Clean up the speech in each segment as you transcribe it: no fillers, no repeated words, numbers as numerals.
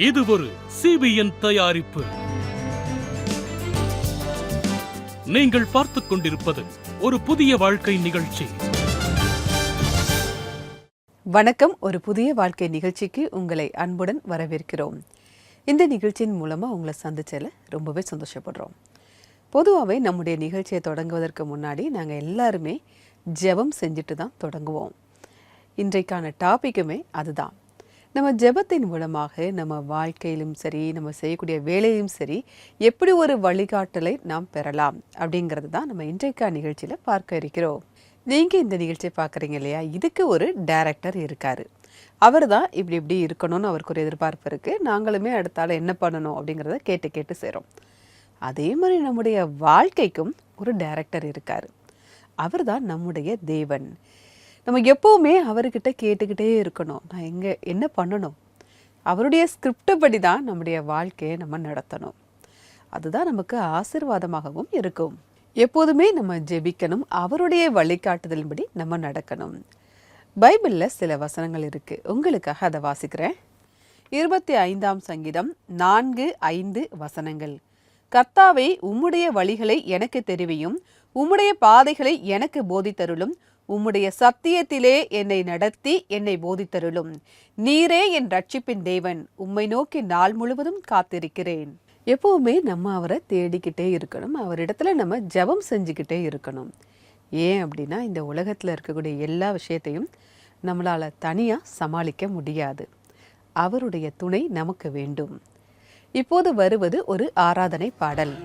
இது ஒரு CBN தயாரிப்பு. நீங்கள் பார்த்துக் கொண்டிருப்பது ஒரு புதிய வாழ்க்கை நிகழ்ச்சி. வணக்கம். ஒரு புதிய வாழ்க்கை நிகழ்ச்சிக்கு உங்களை அன்புடன் வரவேற்கிறோம். இந்த நிகழ்ச்சியின் மூலமாக உங்களை சந்திச்சதில் ரொம்பவே சந்தோஷப்படுறோம். பொதுவாகவே நம்முடைய நிகழ்ச்சியை தொடங்குவதற்கு முன்னாடி நாங்கள் எல்லாருமே ஜெபம் செஞ்சுட்டு தான் தொடங்குவோம். இன்றைக்கான டாப்பிக்குமே அதுதான். நம்ம ஜெபத்தின் மூலமாக நம்ம வாழ்க்கையிலும் சரி, நம்ம செய்யக்கூடிய வேலையிலும் சரி, எப்படி ஒரு வழிகாட்டலை நாம் பெறலாம் அப்படிங்கிறது தான் நம்ம இன்றைக்கான நிகழ்ச்சியில் பார்க்க இருக்கிறோம். நீங்கள் இந்த நிகழ்ச்சியை பார்க்குறீங்க இல்லையா, இதுக்கு ஒரு டைரக்டர் இருக்கார். அவர் தான் இப்படி இருக்கணும்னு அவருக்கு ஒரு எதிர்பார்ப்பு இருக்குது. நாங்களுமே அடுத்தால என்ன பண்ணணும் அப்படிங்கிறத கேட்டு செய்கிறோம். அதே மாதிரி நம்முடைய வாழ்க்கைக்கும் ஒரு டைரக்டர் இருக்கார். அவர் தான் நம்முடைய தேவன். நம்ம எப்போவுமே அவர்கிட்ட கேட்டுக்கிட்டே இருக்கணும், நான் என்ன பண்ணணும். அவருடைய ஸ்கிரிப்டை படி தான் நம்முடைய வாழ்க்கையை நம்ம நடத்தணும். அதுதான் நமக்கு ஆசீர்வாதமாகவும் இருக்கும். எப்போதுமே நம்ம ஜெபிக்கணும், அவருடைய வழிகாட்டுதலின்படி நம்ம நடக்கணும். பைபிளில் சில வசனங்கள் இருக்குது, உங்களுக்காக அதை வாசிக்கிறேன். 25ஆம் சங்கீதம் 4-5 வசனங்கள். கர்த்தாவே, உம்முடைய வழிகளை எனக்கு தெரிவியும், உம்முடைய பாதைகளை எனக்கு போதித்தருளும். உம்முடைய சத்தியத்திலே என்னை நடத்தி என்னை போதித்தருளும். நீரே என் ரட்சிப்பின் தேவன், உம்மை நோக்கி நாள் முழுவதும் காத்திருக்கிறேன். எப்போவுமே நம்ம அவரை தேடிக்கிட்டே இருக்கணும். அவரிடத்துல நம்ம ஜெபம் செஞ்சுக்கிட்டே இருக்கணும். ஏன் அப்படின்னா, இந்த உலகத்தில் இருக்கக்கூடிய எல்லா விஷயத்தையும் நம்மளால் தனியாக சமாளிக்க முடியாது. அவருடைய துணை நமக்கு வேண்டும். இப்போது வருவது ஒரு ஆராதனை பாடல்.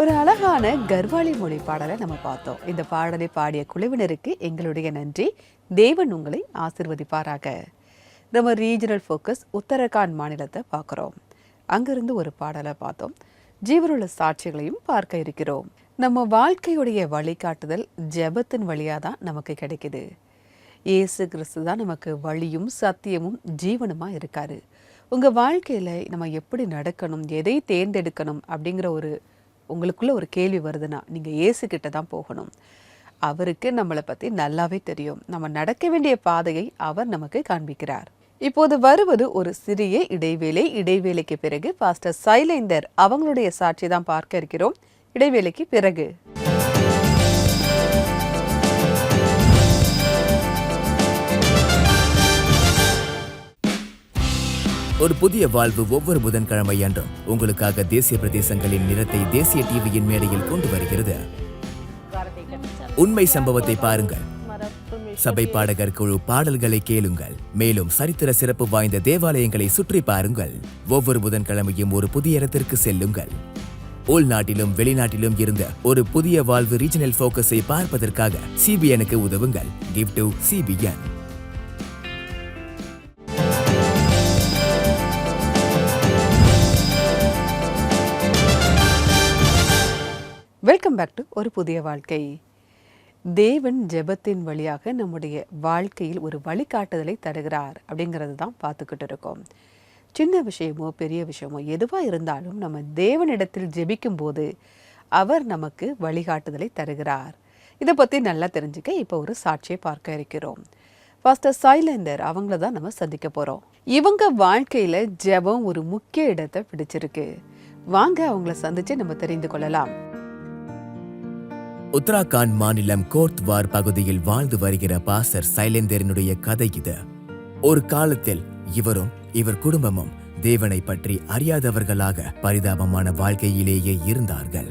ஒரு அழகான கர்வாலி மொழி பாடலை நம்ம பார்த்தோம். இந்த பாடலை பாடிய குழுவினருக்கு எங்களுடைய நன்றி. தேவன் உங்களை ஆசிர்வதிப்பாராக. நம்ம ரீஜனல் ஃபோக்கஸ் உத்தரகாண்ட் மாநிலத்தை பார்க்குறோம். அங்கிருந்து ஒரு பாடலை பார்த்தோம். ஜீவனுள்ள சாட்சிகளையும் பார்க்க இருக்கிறோம். நம்ம வாழ்க்கையுடைய வழிகாட்டுதல் ஜெபத்தின் வழியாக தான் நமக்கு கிடைக்குது. இயேசு கிறிஸ்து தான் நமக்கு வழியும் சத்தியமும் ஜீவனுமாக இருக்காரு. உங்கள் வாழ்க்கையில் நம்ம எப்படி நடக்கணும், எதை தேர்ந்தெடுக்கணும் அப்படிங்கிற உங்களுக்குள்ள ஒரு கேள்வி வருதுன்னா நீங்கள் இயேசுக்கிட்ட தான் போகணும். அவருக்கு நம்மளை பற்றி நல்லாவே தெரியும். நம்ம நடக்க வேண்டிய பாதையை அவர் நமக்கு காண்பிக்கிறார். இப்போது வருவது ஒரு சிறிய இடைவேளை. இடைவேளைக்கு பிறகு பாஸ்டர் சைலேந்தர் அவங்களுடைய சாட்சி தான் பார்க்க இருக்கிறோம். இடைவேளைக்கு பிறகு ஒரு புதிய வாழ்வு ஒவ்வொரு புதன்கிழமை அன்றும் உங்களுக்காக தேசிய பிரதேசங்களின் நிறத்தை தேசிய டிவியின் மேடையில் கொண்டு வருகிறது. உண்மை சம்பவத்தை பாருங்கள். சபை பாடகர் குழு பாடல்களை கேளுங்கள். மேலும் சரித்திர சிறப்பு வாய்ந்த தேவாலயங்களை சுற்றி பாருங்கள். ஒவ்வொரு புதன்கிழமையும் ஒரு புதிய இடத்திற்கு செல்லுங்கள். உள்நாட்டிலும் வெளிநாட்டிலும் இருந்த ஒரு புதிய வாழ்வு ரீஜனல் போக்கஸை பார்ப்பதற்காக சிபிஎனுக்கு உதவுங்கள். Give to CBN. Welcome back to ஒரு புதிய வாழ்க்கை. தேவன் ஜெபத்தின் வழியாக நம்முடைய வாழ்க்கையில் ஒரு வழிகாட்டுதலை தருகிறார் அப்படிங்கிறது தான் பார்த்துக்கிட்டு இருக்கோம். சின்ன விஷயமோ பெரிய விஷயமோ எதுவாக இருந்தாலும் நம்ம தேவனிடத்தில் ஜெபிக்கும் போது அவர் நமக்கு வழிகாட்டுதலை தருகிறார். இதை பற்றி நல்லா தெரிஞ்சுக்க இப்போ ஒரு சாட்சியை பார்க்க இருக்கிறோம். பாஸ்டர் சைலேந்தர் அவங்கள தான் நம்ம சந்திக்க போகிறோம். இவங்க வாழ்க்கையில் ஜெபம் ஒரு முக்கிய இடத்தை பிடிச்சிருக்கு. வாங்க அவங்கள சந்திச்சு நம்ம தெரிந்து கொள்ளலாம். உத்தராகண்ட் மாநிலம் கோர்த்வார் பகுதியில் வாழ்ந்து வருகிற பாஸ்டர் சைலேந்தரினுடைய கதை இது. ஒரு காலத்தில் இவரும் இவர் குடும்பமும் தேவனை பற்றி அறியாதவர்களாக பரிதாபமான வாழ்க்கையிலேயே இருந்தார்கள்.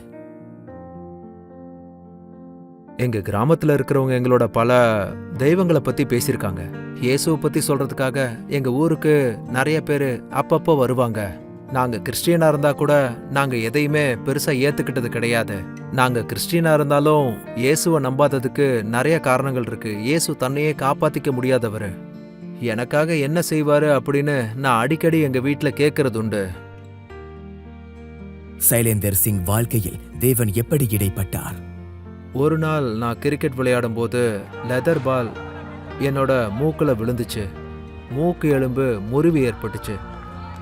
எங்க கிராமத்துல இருக்கிறவங்க எங்களோட பல தெய்வங்களை பத்தி பேசியிருக்காங்க. இயேசுவை பத்தி சொல்றதுக்காக எங்க ஊருக்கு நிறைய பேர் அப்பப்போ வருவாங்க. நாங்க கிறிஸ்டியனா இருந்தா கூட நாங்க எதையுமே பெருசா ஏத்துக்கிட்டது கிடையாது. நாங்க கிறிஸ்டியனா இருந்தாலும் இயேசுவை நம்பாததுக்கு நிறைய காரணங்கள் இருக்கு. இயேசு தன்னையே காப்பாத்திக்க முடியாதவரு. எனக்காக என்ன செய்வாரு அப்படின்னு நான் அடிக்கடி எங்க வீட்டுல கேட்கறது உண்டு. சைலேந்தர் சிங் வாழ்க்கையில் தேவன் எப்படி இடைப்பட்டார்? ஒரு நாள் நான் கிரிக்கெட் விளையாடும் போது லெதர் பால் என்னோட மூக்குல விழுந்துச்சு. மூக்கு எலும்பு முறிவு ஏற்பட்டுச்சு.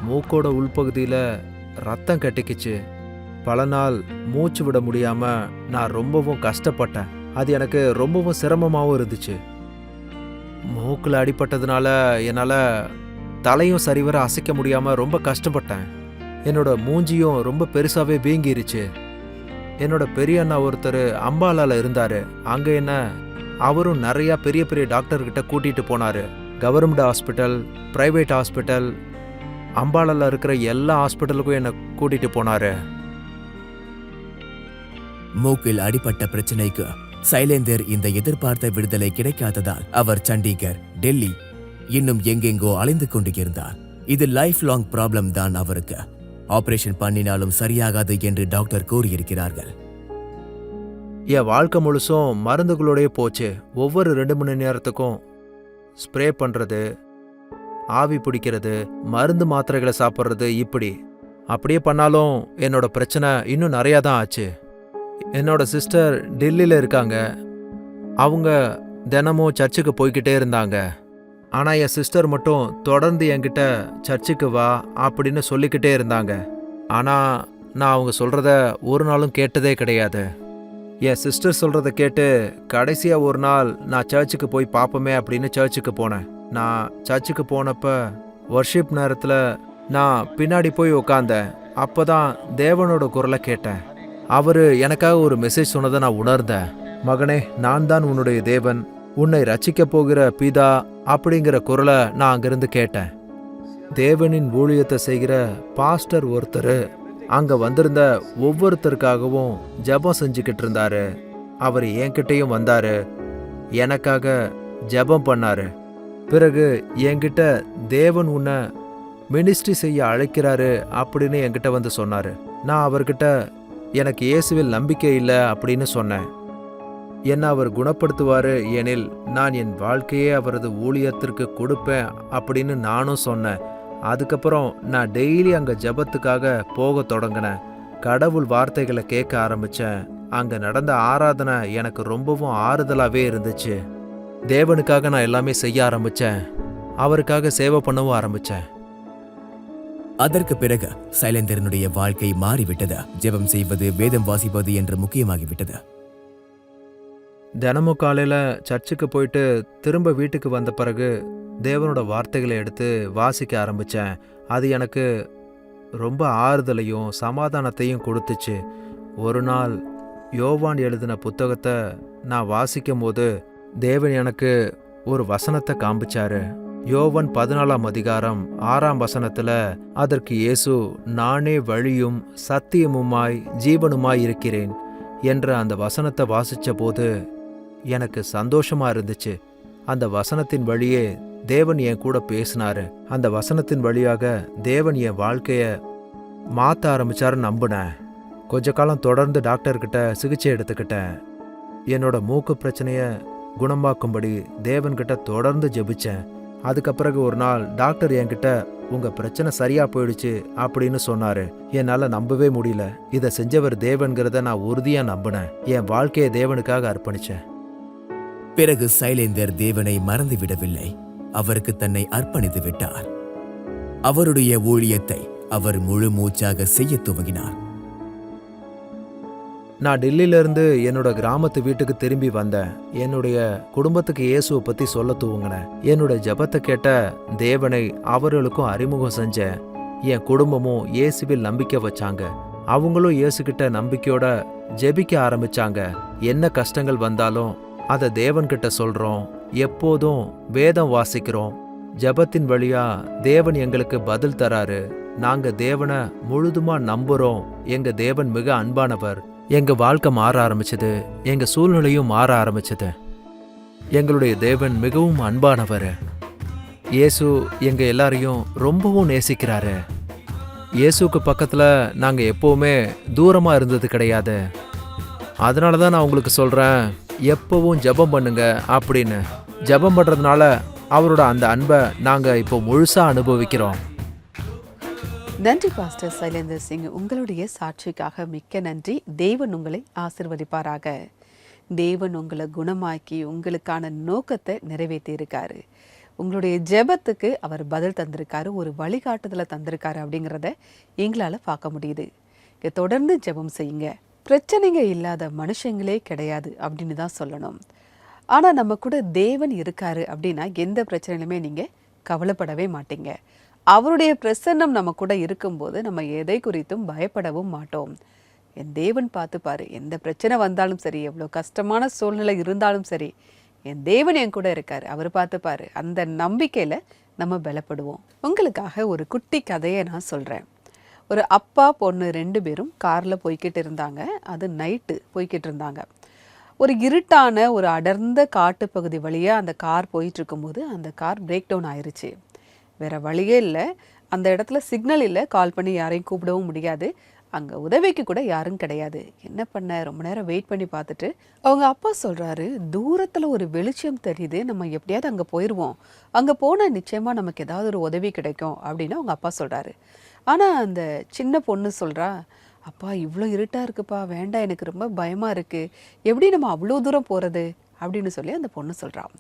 மூக்கோட உள்பகுதியில ரத்தம் கட்டிக்குச்சு. பல நாள் மூச்சு விட முடியாம நான் ரொம்பவும் கஷ்டப்பட்டேன். அது எனக்கு ரொம்பவும் சிரமமாகவும் இருந்துச்சு. மூக்குல அடிபட்டதுனால என்னால தலையும் சரிவர அசைக்க முடியாம ரொம்ப கஷ்டப்பட்டேன். என்னோட மூஞ்சியும் ரொம்ப பெருசாவே வீங்கிருச்சு. என்னோட பெரிய அண்ணா ஒருத்தர் அம்பாலால இருந்தாரு. அங்க என்ன அவரும் நிறைய பெரிய பெரிய டாக்டர்கிட்ட கூட்டிட்டு போனாரு. கவர்மெண்ட் ஹாஸ்பிட்டல், பிரைவேட் ஹாஸ்பிட்டல், அம்பாலால இருக்கிற எல்லா ஹாஸ்பிட்டலுக்கும் என்ன கூட்டிட்டு போனாரு. மூக்கில் அடிபட்ட பிரச்சனைக்கு சைலேந்தர் இந்த எதிர்பார்த்த விடுதலை கிடைக்காததால் அவர் சண்டிகர், டெல்லி இன்னும் எங்கெங்கோ அலைந்து கொண்டு இருந்தார். இது லைஃப் லாங் ப்ராப்ளம் தான் அவருக்கு. ஆபரேஷன் பண்ணினாலும் சரியாகாது என்று டாக்டர் கூறியிருக்கிறார்கள். என் வாழ்க்கை முழுசும் மருந்துகளோடய போச்சு. ஒவ்வொரு 2 மணி நேரத்துக்கும் ஸ்ப்ரே பண்றது, ஆவி பிடிக்கிறது, மருந்து மாத்திரைகளை சாப்பிட்றது, இப்படி அப்படியே பண்ணாலும் என்னோட பிரச்சனை இன்னும் நிறையா தான் ஆச்சு. என்னோட சிஸ்டர் டெல்லியில் இருக்காங்க. அவங்க தினமும் சர்ச்சுக்கு போய்கிட்டே இருந்தாங்க. ஆனால் என் சிஸ்டர் மட்டும் தொடர்ந்து என்கிட்ட சர்ச்சுக்கு வா அப்படின்னு சொல்லிக்கிட்டே இருந்தாங்க. ஆனால் நான் அவங்க சொல்கிறத ஒரு நாளும் கேட்டதே கிடையாது. என் சிஸ்டர் சொல்கிறத கேட்டு கடைசியாக ஒரு நாள் நான் சர்ச்சுக்கு போய் பார்ப்போமே அப்படின்னு சர்ச்சுக்கு போனேன். நான் சர்ச்சுக்கு போனப்ப வர்ஷிப் நேரத்தில் நான் பின்னாடி போய் உக்காந்தேன். அப்போ தான் தேவனோட குரலை கேட்டேன். அவர் எனக்காக ஒரு மெசேஜ் சொன்னதை நான் உணர்ந்தேன். மகனே, நான் தான் உன்னுடைய தேவன், உன்னை ரட்சிக்க போகிற பிதா அப்படிங்கிற குரலை நான் அங்கிருந்து கேட்டேன். தேவனின் ஊழியத்தை செய்கிற பாஸ்டர் ஒருத்தர் அங்க வந்திருந்த ஒவ்வொருத்தருக்காகவும் ஜெபம் செஞ்சுக்கிட்டு இருந்தாரு. அவர் என்கிட்டையும் வந்தாரு, எனக்காக ஜெபம் பண்ணாரு. பிறகு என்கிட்ட தேவன் உன்னை மினிஸ்ட்ரி செய்ய அழைக்கிறாரு அப்படின்னு என்கிட்ட வந்து சொன்னாரு. நான் அவர்கிட்ட எனக்கு இயேசுவில் நம்பிக்கை இல்லை அப்படின்னு சொன்னேன். என்ன அவர் குணப்படுத்துவாரு எனில் நான் என் வாழ்க்கையே அவரது ஊழியத்திற்கு கொடுப்பேன் அப்படின்னு நானும் சொன்னேன். அதுக்கப்புறம் நான் டெய்லி அங்கே ஜெபத்துக்காக போக தொடங்கினேன். கடவுள் வார்த்தைகளை கேட்க ஆரம்பித்தேன். அங்கே நடந்த ஆராதனை எனக்கு ரொம்பவும் ஆறுதலாகவே இருந்துச்சு. தேவனுக்காக நான் எல்லாமே செய்ய ஆரம்பித்தேன். அவருக்காக சேவை பண்ணவும் ஆரம்பித்தேன். அதற்கு பிறகு சைலேந்தரனுடைய வாழ்க்கை மாறிவிட்டது. ஜெபம் செய்வது, வேதம் வாசிப்பது என்று முக்கியமாகிவிட்டது. தினமும் காலையில் சர்ச்சுக்கு போயிட்டு திரும்ப வீட்டுக்கு வந்த பிறகு தேவனோட வார்த்தைகளை எடுத்து வாசிக்க ஆரம்பித்தேன். அது எனக்கு ரொம்ப ஆறுதலையும் சமாதானத்தையும் கொடுத்துச்சு. ஒரு நாள் யோவான் எழுதின புத்தகத்தை நான் வாசிக்கும் போது தேவன் எனக்கு ஒரு வசனத்தை காண்பிச்சாரு. யோவான் 14ஆம் அதிகாரம் 6ஆம் வசனத்துல அதற்கு இயேசு, நானே வழியும் சத்தியமுமாய் ஜீவனுமாய் இருக்கிறேன் என்ற அந்த வசனத்தை வாசிச்ச போது எனக்கு சந்தோஷமா இருந்துச்சு. அந்த வசனத்தின் வழியே தேவன் என் கூட பேசினாரு. அந்த வசனத்தின் வழியாக தேவன் என் வாழ்க்கைய மாற்ற ஆரம்பிச்சாருன்னு நம்பினேன். கொஞ்ச காலம் தொடர்ந்து டாக்டர்கிட்ட சிகிச்சை எடுத்துக்கிட்டேன். என்னோட மூக்கு பிரச்சனைய குணமாக்கும்படி தேவன்கிட்ட தொடர்ந்து ஜெபிச்சேன். அதுக்கப்பிறகு ஒரு நாள் டாக்டர் என்கிட்ட, உங்க பிரச்சனை சரியா போயிடுச்சு அப்படின்னு சொன்னாரு. என்னால நம்பவே முடியல. இதை செஞ்சவர் தேவன்கிறத நான் உறுதியா நம்பினேன். என் வாழ்க்கையை தேவனுக்காக அர்ப்பணிச்சேன். பிறகு சைலேந்தர் தேவனை மறந்துவிடவில்லை. அவருக்கு தன்னை அர்ப்பணித்து விட்டார். அவருடைய ஊழியத்தை அவர் முழு மூச்சாக செய்ய துவங்கினார். நான் டெல்லியிலிருந்து என்னோட கிராமத்து வீட்டுக்கு திரும்பி வந்தேன். என்னுடைய குடும்பத்துக்கு இயேசுவை பத்தி சொல்ல துவங்கினேன். என்னோட ஜெபத்தை கேட்ட தேவனை அவர்களுக்கும் அறிமுகம் செஞ்சேன். என் குடும்பமும் இயேசுவில் நம்பிக்கை வச்சாங்க. அவங்களும் இயேசுகிட்ட நம்பிக்கையோட ஜெபிக்க ஆரம்பிச்சாங்க. என்ன கஷ்டங்கள் வந்தாலும் அதை தேவன்கிட்ட சொல்றோம். எப்போதும் வேதம் வாசிக்கிறோம். ஜெபத்தின் வழியா தேவன் எங்களுக்கு பதில் தராரு. நாங்க தேவனை முழுதுமா நம்புறோம். எங்க தேவன் மிக அன்பானவர். எங்க வாழ்க்கை மாற ஆரம்பிச்சது. எங்க சூழ்நிலையும் மாற ஆரம்பிச்சது. எங்களுடைய தேவன் மிகவும் அன்பானவர். இயேசு எங்க எல்லாரையும் ரொம்பவும் நேசிக்கிறாரு. இயேசுக்கு பக்கத்துல நாங்க எப்பவுமே தூரமா இருந்தது கிடையாது. அதனால தான் நான் உங்களுக்கு சொல்றேன், எப்பவும் ஜெபம் பண்ணுங்க அப்படின்னு. ஜெபம் பண்றதுனால அவரோட அந்த அன்பை நாங்க இப்போ முழுசா அனுபவிக்கிறோம். நன்றி பாஸ்டர் சைலேந்தர் சிங், உங்களுடைய சாட்சிக்காக மிக்க நன்றி. தேவன் உங்களை ஆசிர்வதிப்பாராக. தேவன் உங்களை குணமாக்கி உங்களுக்கான நோக்கத்தை நிறைவேற்றி இருக்காரு. உங்களுடைய ஜெபத்துக்கு அவர் பதில் தந்திருக்காரு, ஒரு வழிகாட்டுதலை தந்திருக்காரு அப்படிங்கிறத எங்களால் பார்க்க முடியுது. தொடர்ந்து ஜெபம் செய்யுங்க. பிரச்சனைங்க இல்லாத மனுஷங்களே கிடையாது அப்படின்னு தான் சொல்லணும். ஆனால் நம்ம கூட தேவன் இருக்காரு அப்படின்னா எந்த பிரச்சனையிலுமே நீங்கள் கவலைப்படவே மாட்டீங்க. அவருடைய பிரசன்னம் நம்ம கூட இருக்கும்போது நம்ம எதை குறித்தும் பயப்படவும் மாட்டோம். என் தேவன் பார்த்துப்பாரு. எந்த பிரச்சனை வந்தாலும் சரி, எவ்வளோ கஷ்டமான சூழ்நிலை இருந்தாலும் சரி, என் தேவன் என் கூட இருக்காரு, அவர் பார்த்துப்பாரு. அந்த நம்பிக்கையில் நம்ம பலப்படுவோம். உங்களுக்காக ஒரு குட்டி கதையை நான் சொல்கிறேன். ஒரு அப்பா பொண்ணு 2 பேரும் காரில் போய்கிட்டு இருந்தாங்க. அது நைட்டு போய்கிட்டு இருந்தாங்க. ஒரு இருட்டான ஒரு அடர்ந்த காட்டுப்பகுதி வழியாக அந்த கார் போயிட்டு இருக்கும்போது அந்த கார் பிரேக் டவுன் ஆயிடுச்சு. வேற வழியே இல்லை. அந்த இடத்துல சிக்னல் இல்லை, கால் பண்ணி யாரையும் கூப்பிடவும் முடியாது. அங்கே உதவிக்கு கூட யாரும் கிடையாது. என்ன பண்ண, ரொம்ப நேரம் வெயிட் பண்ணி பார்த்துட்டு அவங்க அப்பா சொல்கிறாரு, தூரத்தில் ஒரு வெளிச்சம் தெரியுது, நம்ம எப்படியாவது அங்கே போயிடுவோம், அங்கே போனால் நிச்சயமாக நமக்கு ஏதாவது ஒரு உதவி கிடைக்கும் அப்படின்னு அவங்க அப்பா சொல்கிறாரு. ஆனால் அந்த சின்ன பொண்ணு சொல்கிறா, அப்பா இவ்வளோ இருட்டாக இருக்குப்பா, வேண்டாம், எனக்கு ரொம்ப பயமாக இருக்குது, எப்படி நம்ம அவ்வளோ தூரம் போகிறது அப்படின்னு சொல்லி அந்த பொண்ணு சொல்கிறான்.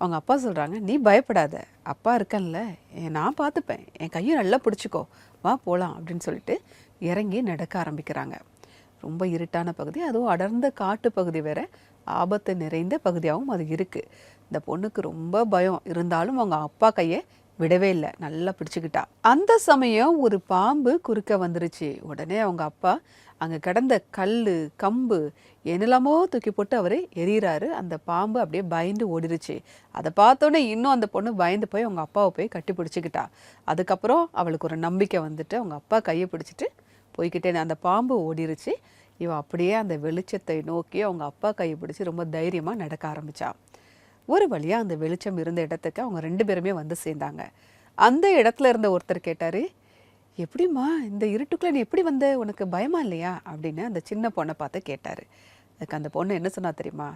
அவங்க அப்பா சொல்கிறாங்க, நீ பயப்படாத, அப்பா இருக்கேன்ல, நான் பார்த்துப்பேன், என் கையை நல்லா பிடிச்சிக்கோ, வா போகலாம் அப்படின்னு சொல்லிட்டு இறங்கி நடக்க ஆரம்பிக்கிறாங்க. ரொம்ப இருட்டான பகுதி, அதுவும் அடர்ந்த காட்டு பகுதி வேற, ஆபத்து நிறைந்த பகுதியாகவும் அது இருக்குது. இந்த பொண்ணுக்கு ரொம்ப பயம் இருந்தாலும் அவங்க அப்பா கையை விடவே இல்லை, நல்லா பிடிச்சிக்கிட்டா. அந்த சமயம் ஒரு பாம்பு குறுக்க வந்துருச்சு. உடனே அவங்க அப்பா அங்கே கிடந்த கல் கம்பு என்னெல்லாமோ தூக்கி போட்டு அவர் எறிகிறாரு. அந்த பாம்பு அப்படியே பயந்து ஓடிருச்சு. அதை பார்த்தோன்னே இன்னும் அந்த பொண்ணு பயந்து போய் அவங்க அப்பாவை போய் கட்டி பிடிச்சிக்கிட்டா. அதுக்கப்புறம் அவளுக்கு ஒரு நம்பிக்கை வந்துட்டு அவங்க அப்பா கையை பிடிச்சிட்டு போய்கிட்டே அந்த பாம்பு ஓடிருச்சு. இவன் அப்படியே அந்த வெளிச்சத்தை நோக்கி அவங்க அப்பா கையை பிடிச்சி ரொம்ப தைரியமாக நடக்க ஆரம்பித்தா. ஒரு வழியாக அந்த வெளிச்சம் இருந்த இடத்துக்கு அவங்க 2 பேருமே வந்து சேர்ந்தாங்க. அந்த இடத்துல இருந்த ஒருத்தர் கேட்டார், எப்படிம்மா இந்த இருட்டுக்குள்ளே நீ எப்படி வந்த, உனக்கு பயமா இல்லையா அப்படின்னு அந்த சின்ன பொண்ணை பார்த்து கேட்டார். அதுக்கு அந்த பொண்ணு என்ன சொன்னா தெரியுமா,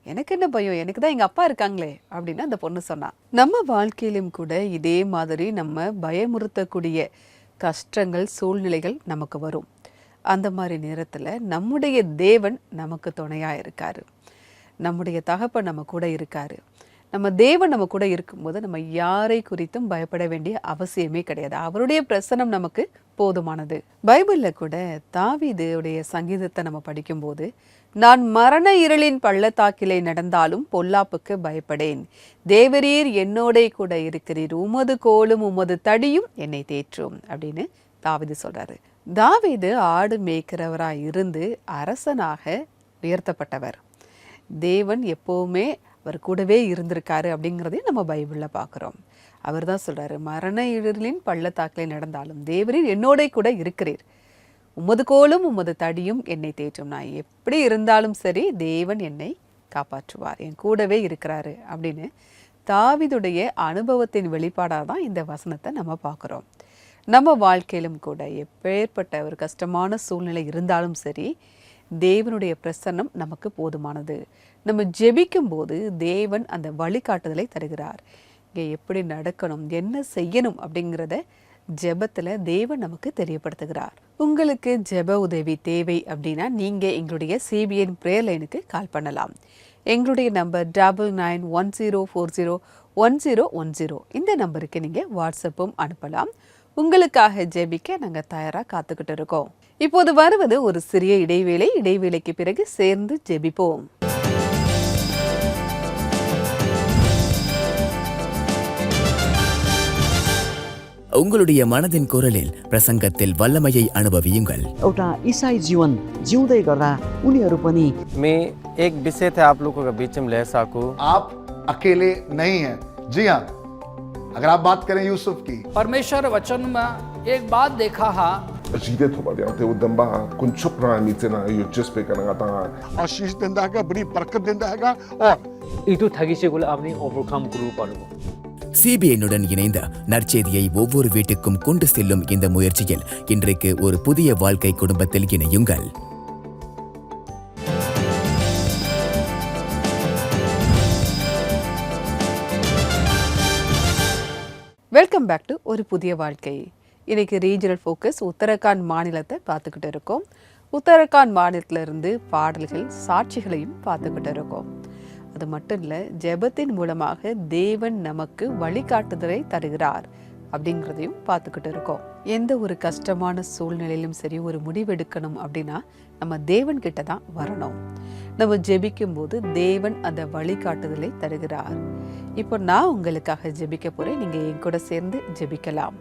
எனக்கு என்ன பயம், எனக்கு தான் எங்கள் அப்பா இருக்காங்களே அப்படின்னு அந்த பொண்ணு சொன்னா. நம்ம வாழ்க்கையிலும் கூட இதே மாதிரி நம்ம பயமுறுத்தக்கூடிய கஷ்டங்கள் சூழ்நிலைகள் நமக்கு வரும். அந்த மாதிரி நேரத்தில் நம்முடைய தேவன் நமக்கு துணையாக இருக்காரு. நம்முடைய தகப்பன் நம்ம கூட இருக்காரு. நம்ம தேவன் நம்ம கூட இருக்கும்போது நம்ம யாரை குறித்தும் பயப்பட வேண்டிய அவசியமே கிடையாது. அவருடைய பிரசன்னம் நமக்கு போதுமானது. பைபிளில் கூட தாவீதுடைய சங்கீதத்தை நம்ம படிக்கும்போது நான் மரண இருளின் பள்ளத்தாக்கிலே நடந்தாலும் பொல்லாப்புக்கு பயப்படேன். தேவரீர் என்னோட கூட இருக்கிறீர், உமது கோலும் உமது தடியும் என்னை தேற்றும் அப்படின்னு தாவீது சொல்றாரு. தாவீது ஆடு மேய்க்கிறவராய் இருந்து அரசனாக உயர்த்தப்பட்டவர். தேவன் எப்போவுமே அவர் கூடவே இருந்திருக்காரு அப்படிங்கிறதையும் நம்ம பைபிளில் பார்க்குறோம். அவர் தான் சொல்கிறாரு, மரண இருளின் பள்ளத்தாக்கிலே நடந்தாலும் தேவரீர் என்னோட கூட இருக்கிறீர், உமது கோலும் உமது தடியும் என்னை தேற்றும். நான் எப்படி இருந்தாலும் சரி தேவன் என்னை காப்பாற்றுவார், என் கூடவே இருக்கிறாரு அப்படின்னு தாவீதுடைய அனுபவத்தின் வெளிப்பாடாக தான் இந்த வசனத்தை நம்ம பார்க்குறோம். நம்ம வாழ்க்கையிலும் கூட எப்பேற்பட்ட ஒரு கஷ்டமான சூழ்நிலை இருந்தாலும் சரி தேவனுடைய பிரசன்னம் நமக்கு போதுமானது. நம்ம ஜெபிக்கும் போது தேவன் அந்த வழிகாட்டுதலை தருகிறார். இங்கே எப்படி நடக்கணும், என்ன செய்யணும் அப்படிங்கிறத ஜெபத்தில் தேவன் நமக்கு தெரியப்படுத்துகிறார். உங்களுக்கு ஜெப உதவி தேவை அப்படின்னா நீங்கள் எங்களுடைய CBN ப்ரேயர் லைனுக்கு கால் பண்ணலாம். எங்களுடைய நம்பர் 9910401010. இந்த நம்பருக்கு நீங்கள் வாட்ஸ்அப்பும் அனுப்பலாம். உங்களுக்காக ஜெபிக்க நாங்கள் தயாராக காத்துக்கிட்டு இருக்கோம். இப்போது வருவது ஒரு சிறிய இடைவேளை. இடைவேளைக்கு பிறகு சேர்ந்து ஜெபிப்போம். உங்களுடைய மனதின் குரலில் பிரசங்கத்தில் வல்லமையை அனுபவியுங்கள். एउटा ईसाई जीवन जिउँदै गर्दा उनीहरू पनि मैं एक विषय थे आप लोगों के बीच में ले सकूं। आप अकेले नहीं हैं। जी हाँ, अगर आप बात करें यूसुफ की, परमेश्वर वचन में एक बात देखा हा Jide thoba dia te udamba kun chopra mitena yo jespe kana ta आशीष देता है, बड़ी बरकत देता है और itu thagisegula apni overcome guru parugo. CBN-உடன் இணைந்த நற்செய்தியை ஒவ்வொரு வீட்டுக்கும் கொண்டு செல்லும் இந்த முயற்சியில் இன்றைக்கு ஒரு புதிய வாழ்க்கை குடும்பத்தில் இணையுங்கள். வெல்கம் பேக் டு ஒரு புதிய வாழ்க்கை. இன்னைக்கு ரீஜனல் ஃபோக்கஸ் உத்தரகாண்ட் மாநிலத்தை பார்த்துக்கிட்டு இருக்கோம். உத்தரகாண்ட் மாநிலத்திலிருந்து பாடல்கள் சாட்சிகளையும் பார்த்துக்கிட்டு இருக்கோம். அது மட்டும் இல்லை, ஜெபத்தின் மூலமாக தேவன் நமக்கு வழிகாட்டுதலை தருகிறார் அப்படிங்கிறதையும் பார்த்துக்கிட்டு இருக்கோம். எந்த ஒரு கஷ்டமான சூழ்நிலையிலும் சரி ஒரு முடிவெடுக்கணும் அப்படின்னா நம்ம தேவன் கிட்ட தான் வரணும். நம்ம ஜெபிக்கும் போது தேவன் அந்த வழிகாட்டுதலை தருகிறார். இப்போ நான் உங்களுக்காக ஜெபிக்க போறேன், நீங்க என் கூட சேர்ந்து ஜெபிக்கலாம்.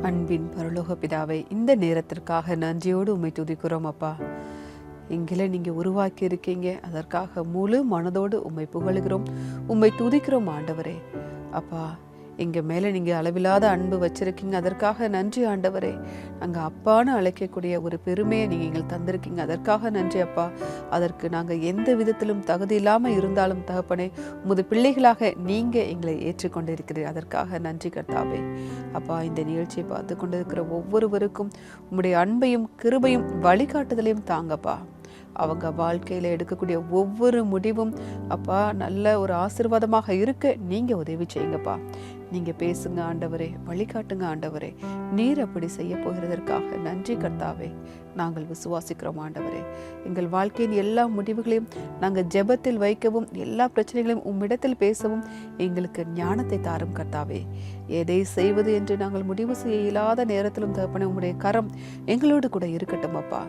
அன்பின் பரலோக பிதாவை, இந்த நேரத்திற்காக நன்றியோடு உம்மை துதிக்கிறோம் அப்பா. எங்களை நீங்க உருவாக்கி இருக்கீங்க, அதற்காக முழு மனதோடு உம்மை புகழுகிறோம், உம்மை துதிக்கிறோம் ஆண்டவரே. அப்பா, எங்க மேல நீங்க அளவில்லாத அன்பு வச்சிருக்கீங்க, அதற்காக நன்றி ஆண்டவரே. நாங்க அப்பான்னு அழைக்கக்கூடிய ஒரு பெருமையை நீங்க எங்களுக்கு தந்திருக்கீங்க, அதற்காக நன்றி அப்பா. அதற்கு நாங்க எந்த விதத்திலும் தகுதி இல்லாம இருந்தாலும் தகப்பனே, உமது பிள்ளைகளாக நீங்க எங்களை ஏற்றுக்கொண்டு இருக்கிறீர், அதற்காக நன்றி கர்த்தாவே. அப்பா, இந்த நிகழ்ச்சியை பார்த்து கொண்டிருக்கிற ஒவ்வொருவருக்கும் உம்முடைய அன்பையும் கிருபையும் வழிகாட்டுதலையும் தாங்கப்பா. அவங்க வாழ்க்கையில் எடுக்கக்கூடிய ஒவ்வொரு முடிவும் அப்பா நல்ல ஒரு ஆசீர்வாதமாக இருக்க நீங்கள் உதவி செய்யுங்கப்பா. நீங்கள் பேசுங்க ஆண்டவரே, வழிகாட்டுங்க ஆண்டவரே. நீர் அப்படி செய்ய போகிறதற்காக நன்றி கர்த்தாவே. நாங்கள் விசுவாசிக்கிறோம் ஆண்டவரே. எங்கள் வாழ்க்கையின் எல்லா முடிவுகளையும் நாங்கள் ஜெபத்தில் வைக்கவும், எல்லா பிரச்சனைகளையும் உம்மிடத்தில் பேசவும் எங்களுக்கு ஞானத்தை தாரும் கர்த்தாவே. எதை செய்வது என்று நாங்கள் முடிவு செய்ய இயலாத நேரத்திலும் தகப்பனே, உம்முடைய கரம் எங்களோடு கூட இருக்கட்டும் அப்பா.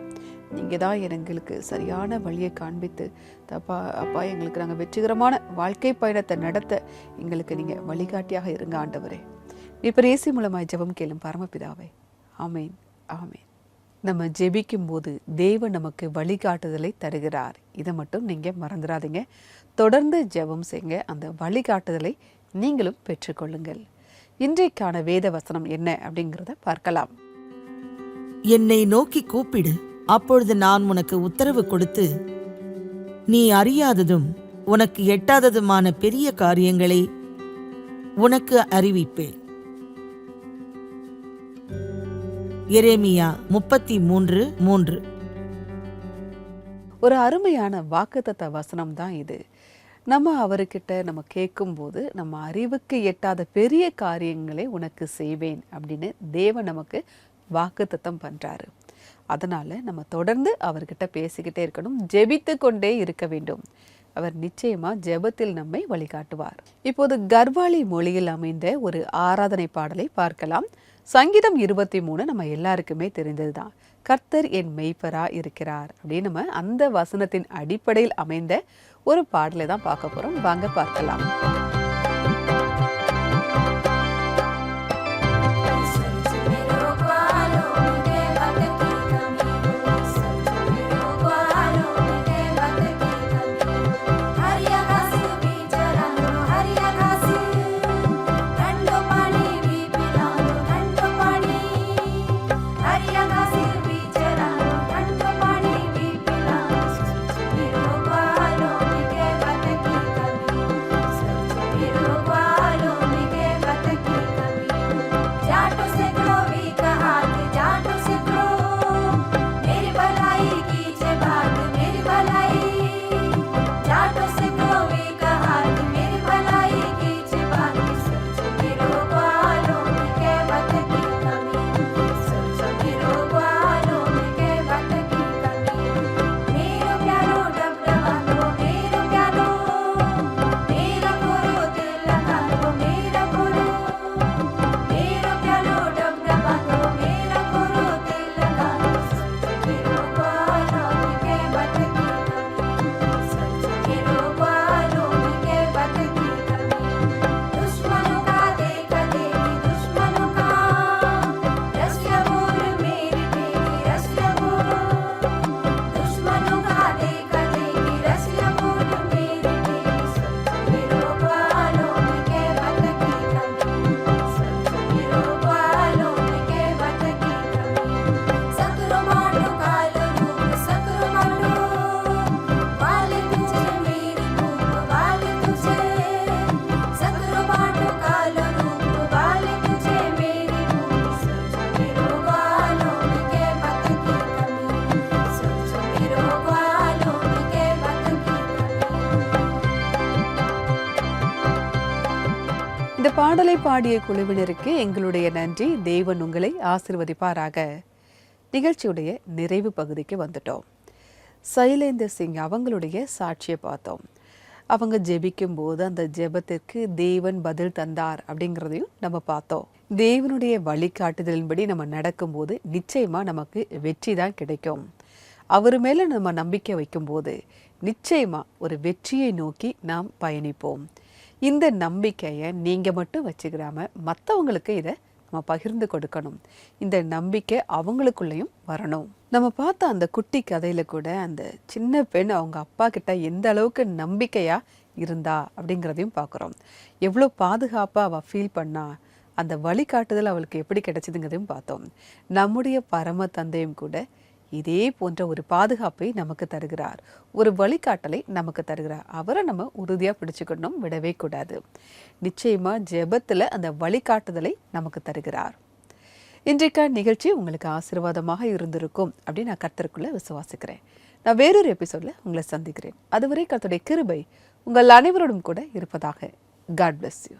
நீங்கள் தான் எங்களுக்கு சரியான வழியை காண்பித்து தப்பா அப்பா எங்களுக்கு நாங்கள் வெற்றிகரமான வாழ்க்கை பயணத்தை நடத்த எங்களுக்கு நீங்கள் வழிகாட்டியாக இருங்க ஆண்டவரே. இப்போ இயேசு மூலமாய் ஜெபம் கேளும் பரமபிதாவே. ஆமேன், ஆமேன். நம்ம ஜெபிக்கும் போது தேவன் நமக்கு வழிகாட்டுதலை தருகிறார். இதை மட்டும் நீங்கள் மறந்துடாதீங்க. தொடர்ந்து ஜெபம் செய்யுங்க, அந்த வழிகாட்டுதலை நீங்களும் பெற்றுக்கொள்ளுங்கள். இன்றைக்கான வேத வசனம் என்ன அப்படிங்கிறத பார்க்கலாம். என்னை நோக்கி கூப்பிடு, அப்பொழுது நான் உனக்கு உத்தரவு கொடுத்து நீ அறியாததும் உனக்கு எட்டாததுமான பெரிய காரியங்களை உனக்கு அறிவிப்பேன். எரேமியா 33:3. ஒரு அருமையான வாக்குத்தத்த வசனம் தான் இது. நம்ம அவர்கிட்ட நம்ம கேட்கும்போது நம்ம அறிவுக்கு எட்டாத பெரிய காரியங்களை உனக்கு செய்வேன் அப்படின்னு தேவன் நமக்கு வாக்குத்தத்தம் பண்றாரு. அதனால நம்ம தொடர்ந்து அவர்கிட்ட பேசிக்கிட்டே இருக்கணும், ஜெபித்து கொண்டே இருக்க வேண்டும். அவர் நிச்சயமா ஜெபத்தில் நம்மை வழிகாட்டுவார். இப்போது கர்வாலி மொழியில் அமைந்த ஒரு ஆராதனை பாடலை பார்க்கலாம். சங்கீதம் 23 நம்ம எல்லாருக்குமே தெரிந்ததுதான். கர்த்தர் என் மெய்ப்பரா இருக்கிறார் அப்படின்னு நம்ம அந்த வசனத்தின் அடிப்படையில் அமைந்த ஒரு பாடலை தான் பார்க்க போறோம். வாங்க பார்க்கலாம். இந்த பாடலை பாடிய குழுவினருக்கு எங்களுடைய நன்றி. தேவன் உங்களை ஆசீர்வதிப்பாராக. நிகழ்ச்சியுடைய நிறைவு பகுதிக்கு வந்துட்டோம். சைலேந்தர் சிங் அவங்களுடைய சாட்சியை பார்த்தோம். அவங்க ஜெபிக்கும் போது அந்த ஜெபத்திற்கு தேவன் பதில் தந்தார் அப்படிங்கிறதையும் நம்ம பார்த்தோம். தேவனுடைய வழிகாட்டுதலின்படி நம்ம நடக்கும்போது நிச்சயமா நமக்கு வெற்றி தான் கிடைக்கும். அவர் மேல நம்ம நம்பிக்கை வைக்கும்போது நிச்சயமா ஒரு வெற்றியை நோக்கி நாம் பயணிப்போம். இந்த நம்பிக்கையை நீங்க மட்டும் வச்சுக்கிறாம மற்றவங்களுக்கு இதை நம்ம பகிர்ந்து கொடுக்கணும். இந்த நம்பிக்கை அவங்களுக்குள்ளேயும் வரணும். நம்ம பார்த்த அந்த குட்டி கதையில கூட அந்த சின்ன பெண் அவங்க அப்பா கிட்ட எந்த அளவுக்கு நம்பிக்கையா இருந்தா அப்படிங்கிறதையும் பார்க்குறோம். எவ்வளோ பாதுகாப்பா அவள் ஃபீல் பண்ணா, அந்த வழிகாட்டுதல் அவளுக்கு எப்படி கிடைச்சதுங்கிறதையும் பார்த்தோம். நம்முடைய பரம தந்தையும் கூட இதே போன்ற ஒரு பாதுகாப்பை நமக்கு தருகிறார், ஒரு வழிகாட்டலை நமக்கு தருகிறார். அவரை நம்ம உறுதியாக பிடிச்சுக்கணும், விடவே கூடாது. நிச்சயமா ஜெபத்தில் அந்த வழிகாட்டுதலை நமக்கு தருகிறார். இன்றைக்கான நிகழ்ச்சி உங்களுக்கு ஆசீர்வாதமாக இருந்திருக்கும் அப்படின்னு நான் கர்த்தருக்குள்ள விசுவாசிக்கிறேன். நான் வேறொரு எபிசோட்ல உங்களை சந்திக்கிறேன். அதுவரை கர்த்தருடைய கிருபை உங்கள் அனைவரோடும் கூட இருப்பதாக. God bless you.